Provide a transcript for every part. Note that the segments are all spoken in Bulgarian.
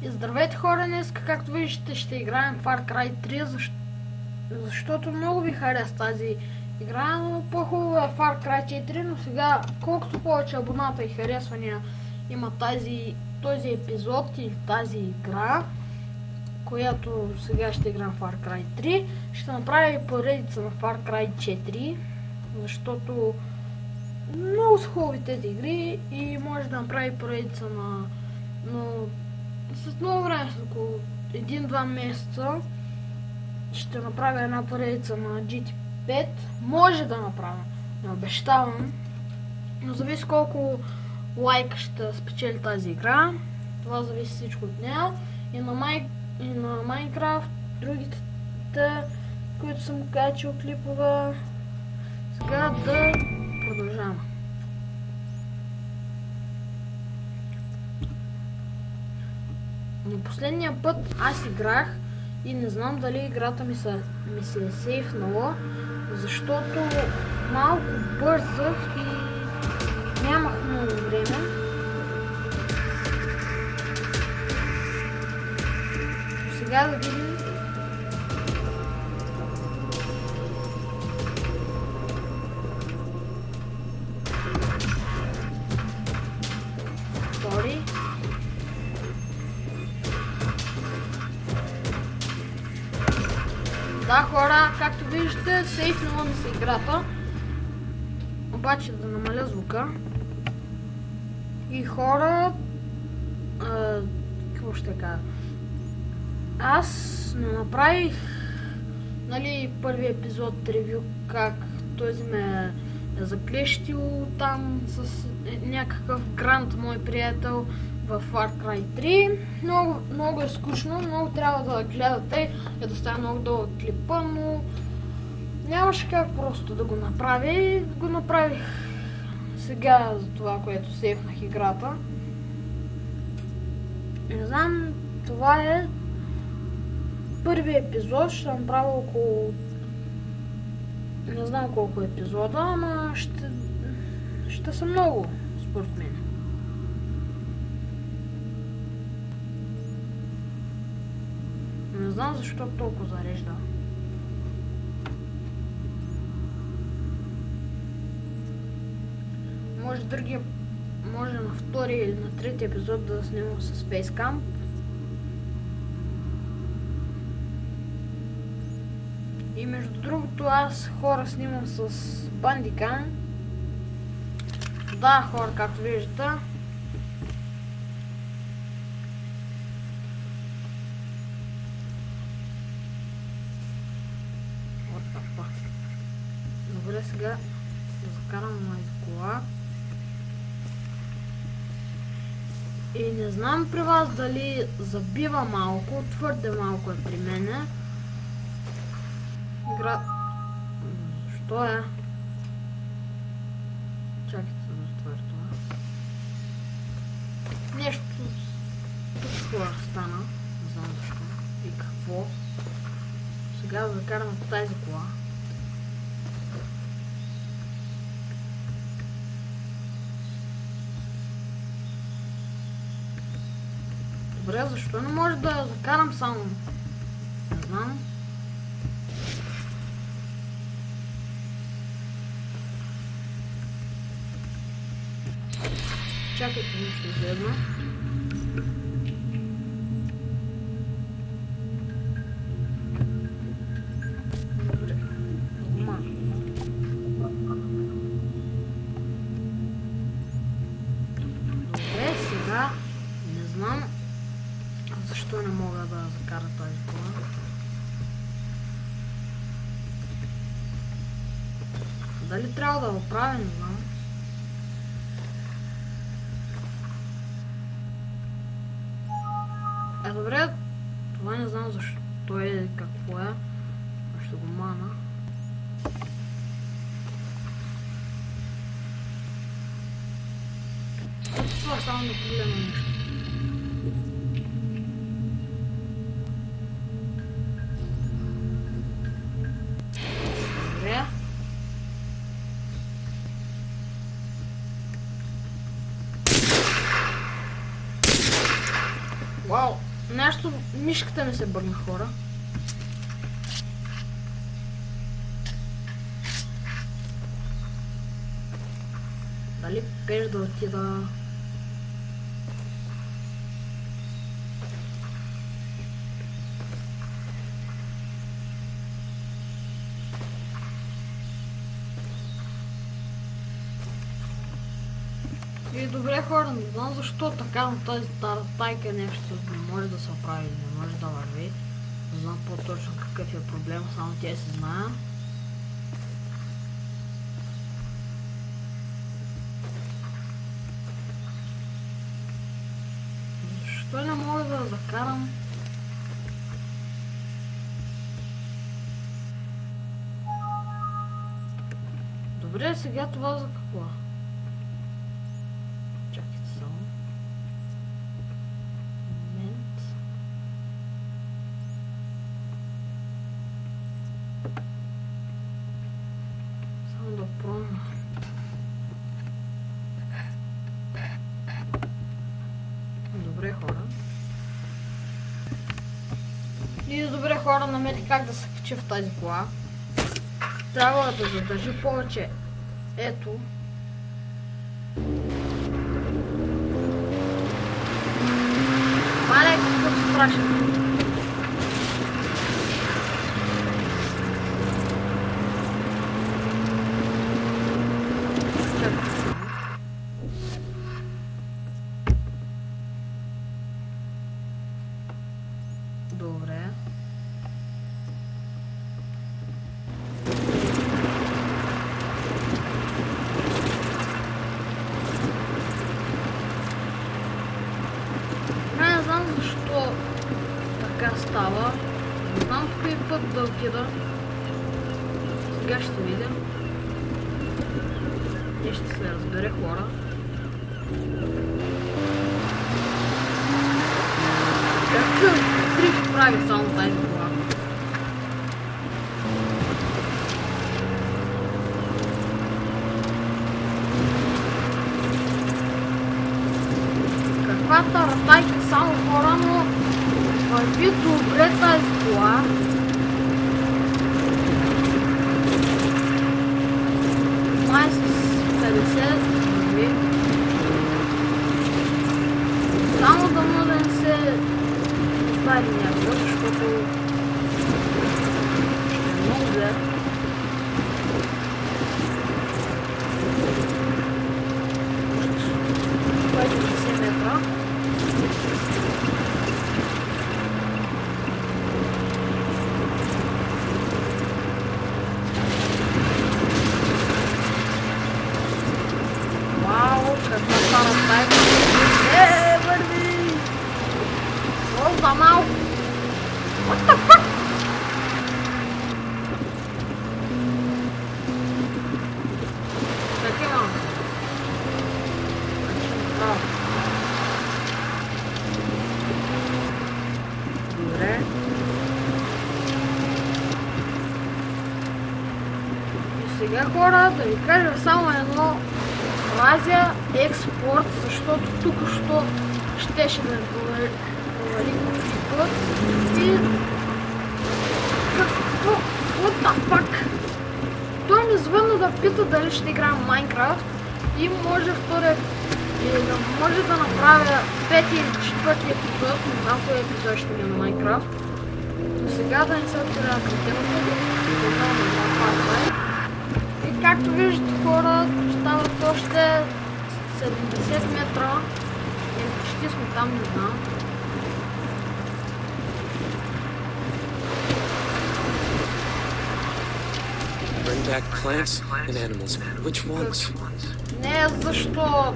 И здравейте хора, днес, както виждате, ще играем Far Cry 3, защото много ви хареса тази игра, но по-хубаво е Far Cry 4, но сега колкото повече абоната и харесвания има този епизод или тази игра, която сега ще играем Far Cry 3, ще направя и поредица на Far Cry 4, защото много са хубави тези игри и може да направи поредица но след много време, след около 1-2 месеца, ще направя една поредица на GT5. Може да направя, не обещавам, но зависи колко лайка ще спечели тази игра. Това зависи всичко от нея. И на Minecraft, другите, които съм качил клипове. Сега да продължаваме. Но последния път аз играх и не знам дали играта ми се е сейфнала, защото малко бързах и нямах много време. Сега да видим. Да, хора, както виждате, сейфнала ми се играта. Обаче да намаля звука. И хора, какво ще кажа? Аз не направих, нали, първи епизод ревю, как този ме е заклещил там с някакъв грант мой приятел в Far Cry 3. Много е скучно, много трябва да гледате и да стане много дълъг клипа, но нямаше как просто да го направя и го направих сега за това, което сейфнах играта. Не знам, това е първият епизод, ще направя около не знам колко епизода, ама ще са много, според мен. Не знам защо толкова зарежда. Може на втори или на трети епизод да снимам с Facecam. И между другото аз хора снимам с Bandicam. Да, хора, както виждате. Добре, сега да закарам на кола. И не знам при вас дали забива малко, твърде малко е при мене. Що е? Чакайте да затворя това. Нещо тук стана. Не знам защо. И какво. Сега да закарам по тази кола. Добре, защо не може да я закарам само? Не знам. Чакайте нещо заедно. Добре. Добре, сега не знам защо не мога да закара тази кола. Дали трябва да го правя, не знам. Добре, това не знам защо е, какво е. Ще го мана. Това само да погледна нещо. Добре. Вау! Нещо, мишката ми се бъгна, хора. Дали пеш да отида? И добре, хора, не знам защо така на тази тайка нещо не може да се оправи, не може да върви. Не знам по-точно какъв е проблем, само тя си знае. Защо не мога да закарам? Добре, сега това за какво? Чакайте само. Момент. Само да пробвам. Добре, хора. И добре, хора, намерих как да се качи в тази кола. Трябва да задържи повече. Ето. Мале, какъв страшен. Добре. Не знам защо така става. Не знам в кой път да отида. Сега ще видим. И ще се разбере, хора. Какъв трик прави само тази кола? Каквата ратайка само, хора, но върви добре тази кола. Май с 50 върви. Само да му да не се пари някакъв, защото ще е много зле. Това е 50 метра. Вау, каква стара тайка. Върви! О, за малко! What the fuck? Такива. Добре. И сега, хора, да ви кажа само едно. Мразя експорт, защото тук-що щеше да ми провали път. И какво? What the fuck? Той ми звънна да пита дали ще играем Майнкрафт и може може да направя 5 или 4 епизод, не знам кой епизод ще ми е на Майнкрафт. Но сега да не се отиря към темата, и както виждате, хора, стават още 70 метра. Почти сме там, не знам. Bring back plants and animals. Which ones? Не, защо?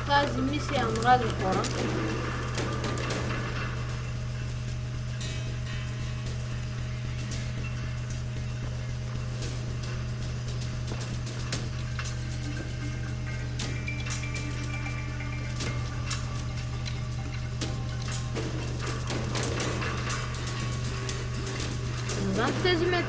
Тази мисия мрази, хора. Не знам тези метри.